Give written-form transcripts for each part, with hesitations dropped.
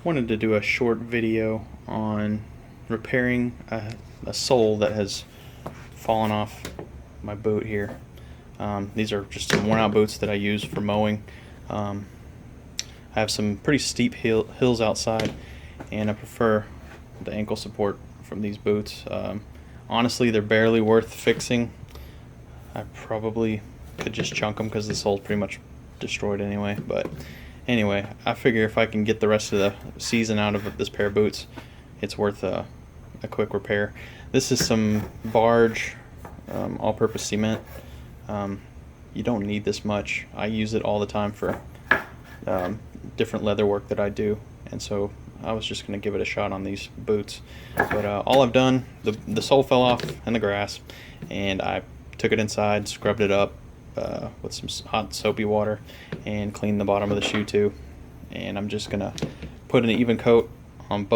Wanted to do a short video on repairing a sole that has fallen off my boot here. These are just some worn out boots that I use for mowing. I have some pretty steep hills outside, and I prefer the ankle support from these boots. Honestly, they're barely worth fixing. I probably could just chunk them because the sole's pretty much destroyed anyway. But anyway, I figure if I can get the rest of the season out of this pair of boots, it's worth a quick repair. This is some Barge all-purpose cement. You don't need this much. I use it all the time for different leather work that I do, and so I was just going to give it a shot on these boots. But all I've done, the sole fell off in the grass, and I took it inside, scrubbed it up with some hot soapy water, and cleaned the bottom of the shoe too. And I'm just going to put an even coat on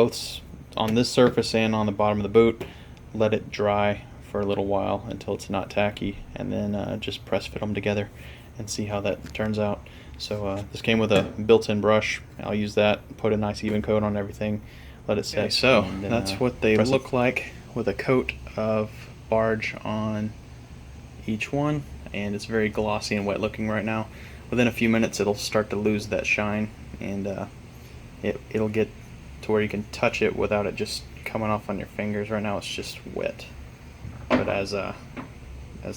on this surface and on the bottom of the boot, let it dry for a little while until it's not tacky, and then just press fit them together and see how that turns out. So this came with a built-in brush. I'll use that, put a nice even coat on everything, let it set. Okay, so then, that's what they look like with a coat of Barge on each one, and it's very glossy and wet looking right now. Within a few minutes it'll start to lose that shine, and it'll get to where you can touch it without it just coming off on your fingers. Right now it's just wet, but as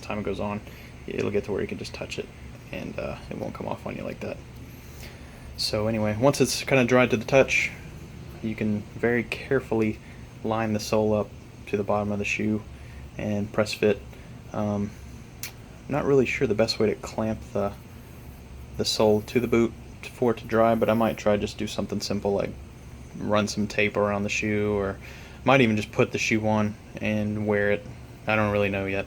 time goes on, it'll get to where you can just touch it, and it won't come off on you like that. So anyway, once it's kind of dried to the touch, you can very carefully line the sole up to the bottom of the shoe and press fit. Not really sure the best way to clamp the sole to the boot for it to dry, but I might try just do something simple like run some tape around the shoe, or might even just put the shoe on and wear it. I don't really know yet,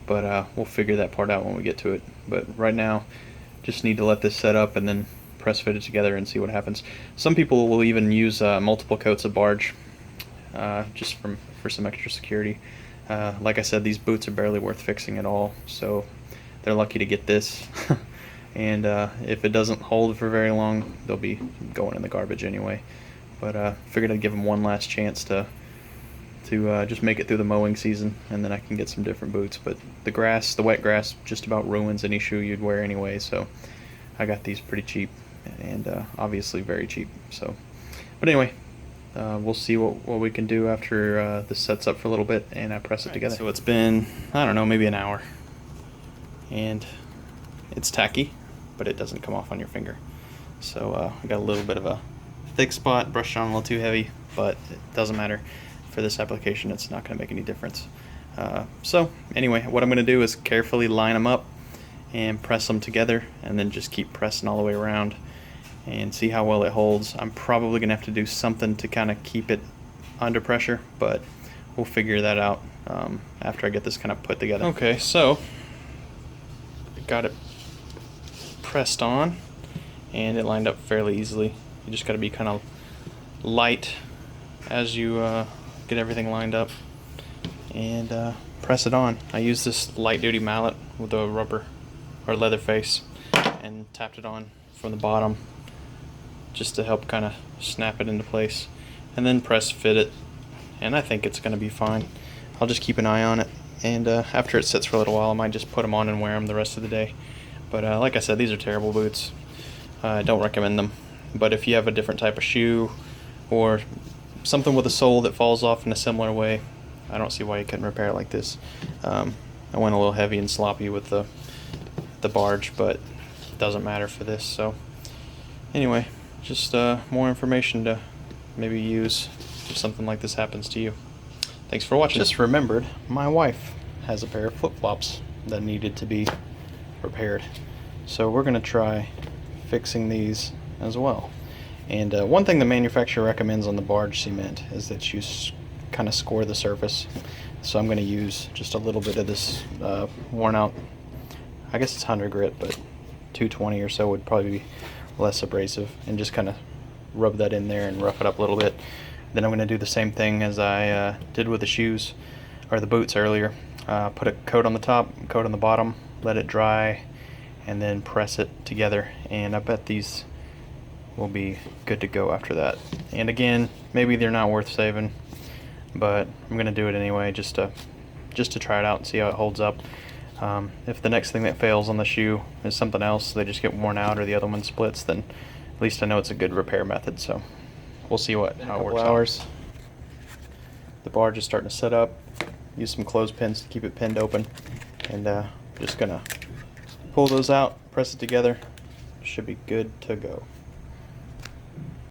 but we'll figure that part out when we get to it. But right now, just need to let this set up and then press fit it together and see what happens. Some people will even use multiple coats of Barge just for some extra security. Like I said, these boots are barely worth fixing at all, so they're lucky to get this. And if it doesn't hold for very long, they'll be going in the garbage anyway. But figured I'd give them one last chance to just make it through the mowing season, and then I can get some different boots. But the wet grass just about ruins any shoe you'd wear anyway, so I got these pretty cheap, and obviously very cheap. So, but anyway, we'll see what we can do after this sets up for a little bit and I press it together. So it's been, I don't know, maybe an hour, and it's tacky, but it doesn't come off on your finger. So I got a little bit of a thick spot, brushed on a little too heavy, but it doesn't matter. For this application, it's not going to make any difference. So anyway, what I'm going to do is carefully line them up and press them together, and then just keep pressing all the way around and see how well it holds. I'm probably going to have to do something to kind of keep it under pressure, but we'll figure that out after I get this kind of put together. Okay, so got it pressed on, and it lined up fairly easily. You just got to be kind of light as you get everything lined up and press it on. I use this light duty mallet with a rubber or leather face and tapped it on from the bottom just to help kind of snap it into place, and then press fit it, and I think it's going to be fine. I'll just keep an eye on it, and after it sits for a little while I might just put them on and wear them the rest of the day. But like I said, these are terrible boots. I don't recommend them, but if you have a different type of shoe or something with a sole that falls off in a similar way, I don't see why you couldn't repair it like this. I went a little heavy and sloppy with the Barge, but it doesn't matter for this. So anyway, just more information to maybe use if something like this happens to you. Thanks for watching. Just remembered, my wife has a pair of flip-flops that needed to be repaired, so we're going to try fixing these as well. And one thing the manufacturer recommends on the Barge cement is that you kind of score the surface. So I'm going to use just a little bit of this worn out, I guess it's 100 grit, but 220 or so would probably be less abrasive, and just kind of rub that in there and rough it up a little bit. Then I'm going to do the same thing as I did with the shoes or the boots earlier. Put a coat on the top, coat on the bottom, let it dry, and then press it together. And I bet these will be good to go after that. And again, maybe they're not worth saving, but I'm gonna do it anyway just to try it out and see how it holds up. If the next thing that fails on the shoe is something else, they just get worn out or the other one splits, then at least I know it's a good repair method. So we'll see how it works out. The barge is starting to set up. Use some clothespins to keep it pinned open, and just gonna pull those out, press it together. Should be good to go.